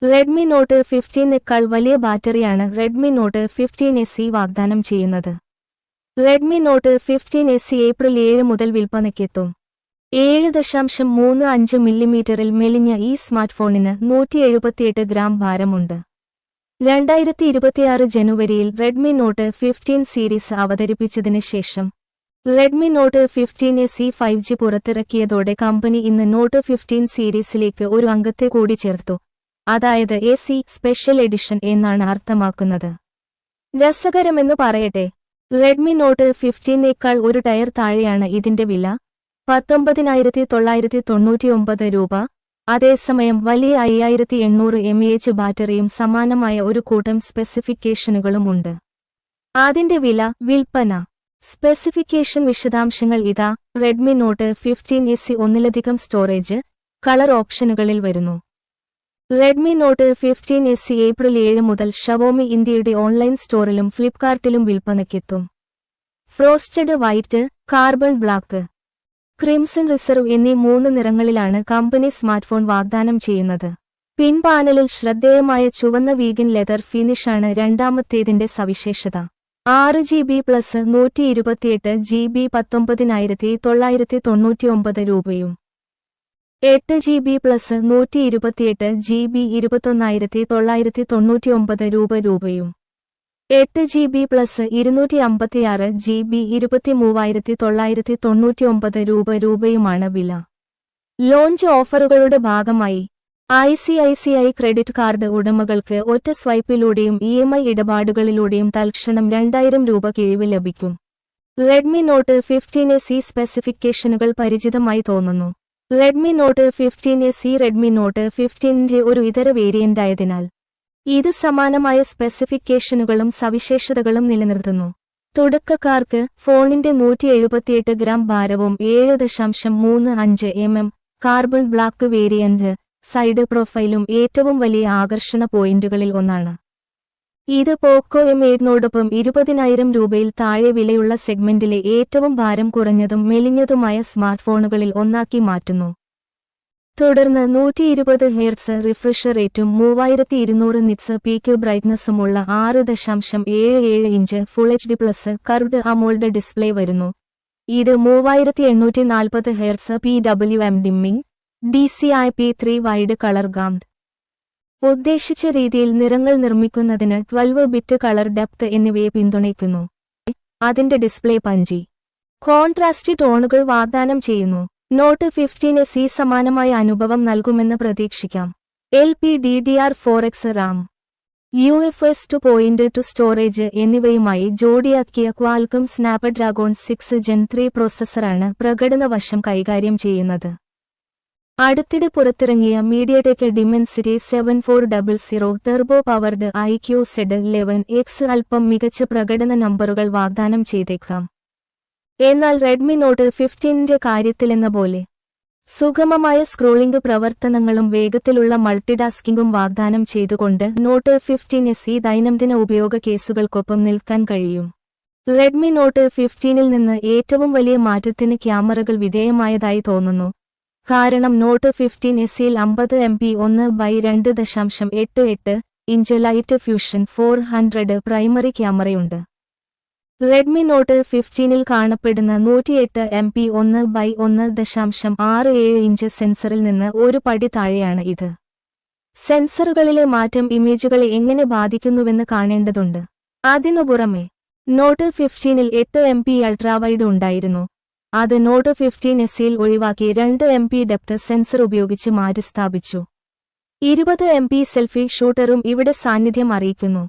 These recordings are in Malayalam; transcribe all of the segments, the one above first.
റെഡ്മി നോട്ട് 15നെക്കാൾ വലിയ ബാറ്ററിയാണ് റെഡ്മി നോട്ട് 15SE വാഗ്ദാനം ചെയ്യുന്നത്. റെഡ്മി നോട്ട് 15SE ഏപ്രിൽ 7 മുതൽ വിൽപ്പനയ്ക്കെത്തും. 7.35 മില്ലിമീറ്ററിൽ മെലിഞ്ഞ ഈ സ്മാർട്ട്ഫോണിന് 178 ഗ്രാം ഭാരമുണ്ട്. 2026 ജനുവരിയിൽ റെഡ്മി നോട്ട് 15 സീരീസ് അവതരിപ്പിച്ചതിന് ശേഷം റെഡ്മി നോട്ട് 15SE 5G പുറത്തിറക്കിയതോടെ കമ്പനി ഇന്ന് നോട്ട് 15 സീരീസിലേക്ക് ഒരു അംഗത്തെ കൂടി ചേർത്തു. അതായത് SE സ്പെഷ്യൽ എഡിഷൻ എന്നാണ് അർത്ഥമാക്കുന്നത്. രസകരമെന്ന് പറയട്ടെ, റെഡ്മി നോട്ട് 15നേക്കാൾ ഒരു ടയർ താഴെയാണ് ഇതിന്റെ വില, 19,999 രൂപ. അതേസമയം വലിയ 5800 mAh ബാറ്ററിയും സമാനമായ ഒരു കൂട്ടം സ്പെസിഫിക്കേഷനുകളും ഉണ്ട്. അതിന്റെ വില, വിൽപ്പന, സ്പെസിഫിക്കേഷൻ വിശദാംശങ്ങൾ ഇതാ. റെഡ്മി നോട്ട് 15SE ഒന്നിലധികം സ്റ്റോറേജ്, കളർ ഓപ്ഷനുകളിൽ വരുന്നു. റെഡ്മി നോട്ട് 15SE ഏപ്രിൽ 7 മുതൽ ഷവോമി ഇന്ത്യയുടെ ഓൺലൈൻ സ്റ്റോറിലും ഫ്ലിപ്കാർട്ടിലും വിൽപ്പനയ്ക്കെത്തും. Frosted white, carbon black, crimson reserve എന്നീ 3 നിറങ്ങളിലാണ് കമ്പനി സ്മാർട്ട്ഫോൺ വാഗ്ദാനം ചെയ്യുന്നത്. പിൻപാനലിൽ ശ്രദ്ധേയമായ ചുവന്ന വീഗൻ ലെതർ ഫിനിഷാണ് രണ്ടാമത്തേതിന്റെ സവിശേഷത. 6GB പ്ലസ് 128GB 19,999 രൂപയും 8GB പ്ലസ് 128GB 21,999 രൂപയും 8GB പ്ലസ് 256GB 23,999 രൂപയുമാണ് വില. ലോഞ്ച് ഓഫറുകളുടെ ഭാഗമായി ICICI ക്രെഡിറ്റ് കാർഡ് ഉടമകൾക്ക് ഒറ്റ സ്വൈപ്പിലൂടെയും EMI ഇടപാടുകളിലൂടെയും തൽക്ഷണം 2000 രൂപ കിഴിവ് ലഭിക്കും. റെഡ്മി നോട്ട് 15SE സ്പെസിഫിക്കേഷനുകൾ പരിചിതമായി തോന്നുന്നു. Redmi note 15SE Redmi note 15ന്റെ ഒരു ഇതര വേരിയന്റായതിനാൽ ഇത് സമാനമായ സ്പെസിഫിക്കേഷനുകളും സവിശേഷതകളും നിലനിർത്തുന്നു. തുടക്കക്കാർക്ക് ഫോണിന്റെ 178 ഗ്രാം ഭാരവും 7.35 mm carbon black variant side പ്രൊഫൈലും ഏറ്റവും വലിയ ആകർഷണ പോയിന്റുകളിൽ ഒന്നാണ്. ഇത് പോക്കോ M8നോടൊപ്പം 20,000 രൂപയിൽ താഴെ വിലയുള്ള സെഗ്മെന്റിലെ ഏറ്റവും ഭാരം കുറഞ്ഞതും മെലിഞ്ഞതുമായ സ്മാർട്ട്ഫോണുകളിൽ ഒന്നാക്കി മാറ്റുന്നു. തുടർന്ന് 120 Hz റിഫ്രഷ് റേറ്റും 3200 നിറ്റ്സ് പീക്ക് ബ്രൈറ്റ്നസ്സുമുള്ള 6.77 inch full HD plus curved AMOLED display വരുന്നു. ഇത് 3840 Hz PWM dimming, DCI-P3 wide colour gamut, ഉദ്ദേശിച്ച രീതിയിൽ നിറങ്ങൾ നിർമ്മിക്കുന്നതിന് 12-ബിറ്റ് കളർ ഡെപ്ത് എന്നിവയെ പിന്തുണയ്ക്കുന്നു. അതിന്റെ ഡിസ്പ്ലേ പഞ്ചി, കോൺട്രാസ്റ്റ് ടോണുകൾ വാഗ്ദാനം ചെയ്യുന്നു. നോട്ട് 15SE സമാനമായ അനുഭവം നൽകുമെന്ന് പ്രതീക്ഷിക്കാം. LPDDR4X RAM, UFS 2.2 സ്റ്റോറേജ് എന്നിവയുമായി ജോഡിയാക്കിയ ക്വാൽകം സ്നാപ്ഡ്രാഗൺ 6 Gen 3 പ്രോസസ്സറാണ് പ്രകടന വശം കൈകാര്യം ചെയ്യുന്നത്. അടുത്തിടെ പുറത്തിറങ്ങിയ MediaTek Dimensity 7400 turbo powered IQ-Z11X അല്പം മികച്ച പ്രകടന നമ്പറുകൾ വാഗ്ദാനം ചെയ്തേക്കാം. എന്നാൽ റെഡ്മി നോട്ട് 15ന്റെ കാര്യത്തിലെന്ന പോലെ സുഗമമായ സ്ക്രോളിംഗ് പ്രവർത്തനങ്ങളും വേഗത്തിലുള്ള മൾട്ടിടാസ്കിംഗും വാഗ്ദാനം ചെയ്തുകൊണ്ട് നോട്ട് 15SE ദൈനംദിന ഉപയോഗ കേസുകൾക്കൊപ്പം നിൽക്കാൻ കഴിയും. റെഡ്മി നോട്ട് 15ൽ നിന്ന് ഏറ്റവും വലിയ മാറ്റത്തിന് ക്യാമറകൾ വിധേയമായതായി തോന്നുന്നു. കാരണം നോട്ട് 15SEയിൽ 50MP 1/2.88 inch light fusion 400 primary ക്യാമറയുണ്ട്. റെഡ്മി നോട്ട് 15ൽ കാണപ്പെടുന്ന 108MP 1/1.67 ഇഞ്ച് സെൻസറിൽ നിന്ന് ഒരു പടി താഴെയാണ് ഇത്. സെൻസറുകളിലെ മാറ്റം ഇമേജുകളെ എങ്ങനെ ബാധിക്കുന്നുവെന്ന് കാണേണ്ടതുണ്ട്. അതിനു പുറമെ നോട്ട് 15ൽ 8MP അൾട്രാവൈഡ് ഉണ്ടായിരുന്നു. അത് നോട്ട് 15SEയിൽ ഒഴിവാക്കി 2MP ഡെപ്ത് സെൻസർ ഉപയോഗിച്ച് മാറ്റിസ്ഥാപിച്ചു. 20MP സെൽഫി ഷൂട്ടറും ഇവിടെ സാന്നിധ്യം അറിയിക്കുന്നു.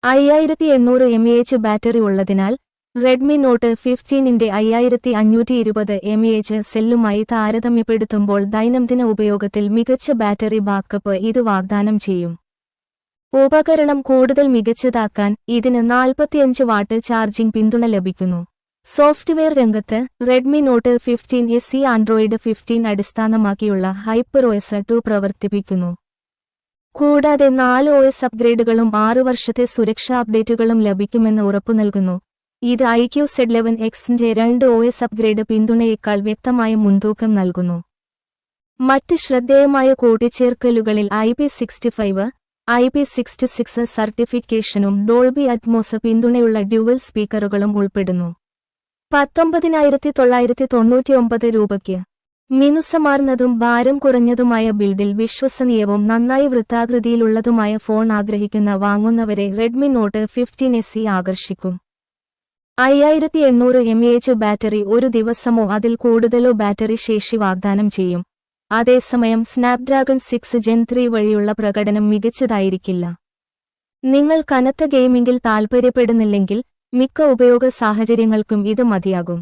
5800 mAh ബാറ്ററി ഉള്ളതിനാൽ റെഡ്മി നോട്ട് 15ന്റെ 5520 mAh സെല്ലുമായി താരതമ്യപ്പെടുത്തുമ്പോൾ ദൈനംദിന ഉപയോഗത്തിൽ മികച്ച ബാറ്ററി ബാക്കപ്പ് ഇത് വാഗ്ദാനം ചെയ്യും. ഉപകരണം കൂടുതൽ മികച്ചതാക്കാൻ ഇതിന് 45 വാട്ട് ചാർജിംഗ് പിന്തുണ ലഭിക്കുന്നു. സോഫ്റ്റ്വെയർ രംഗത്ത് റെഡ്മി നോട്ട് 15SE ആൻഡ്രോയിഡ് 15 അടിസ്ഥാനമാക്കിയുള്ള HyperOS 2 പ്രവർത്തിപ്പിക്കുന്നു. കൂടാതെ 4 OS അപ്ഗ്രേഡുകളും 6 വർഷത്തെ സുരക്ഷാ അപ്ഡേറ്റുകളും ലഭിക്കുമെന്ന് ഉറപ്പുനൽകുന്നു. ഇത് IQ-Z11Xന്റെ 2 OS അപ്ഗ്രേഡ് പിന്തുണയേക്കാൾ വ്യക്തമായ മുൻതൂക്കം നൽകുന്നു. മറ്റ് ശ്രദ്ധേയമായ കൂട്ടിച്ചേർക്കലുകളിൽ IP65, IP66 സർട്ടിഫിക്കേഷനും ഡോൾബി അറ്റ്മോസ് പിന്തുണയുള്ള ഡ്യുവൽ സ്പീക്കറുകളും ഉൾപ്പെടുന്നു. 19,999 രൂപയ്ക്ക് മിനുസമാർന്നതും ഭാരം കുറഞ്ഞതുമായ ബിൽഡിൽ വിശ്വസനീയവും നന്നായി വൃത്താകൃതിയിലുള്ളതുമായ ഫോൺ ആഗ്രഹിക്കുന്ന വാങ്ങുന്നവരെ റെഡ്മി നോട്ട് 15 SE ആകർഷിക്കും. 5800 mAh ബാറ്ററി ഒരു ദിവസമോ അതിൽ കൂടുതലോ ബാറ്ററി ശേഷി വാഗ്ദാനം ചെയ്യും. അതേസമയം സ്നാപ്ഡ്രാഗൺ 6 Gen 3 വഴിയുള്ള പ്രകടനം മികച്ചതായിരിക്കില്ല. നിങ്ങൾ കനത്ത ഗെയിമിംഗിൽ താൽപ്പര്യപ്പെടുന്നില്ലെങ്കിൽ മിക്ക ഉപയോഗ സാഹചര്യങ്ങൾക്കും ഇത് മതിയാകും.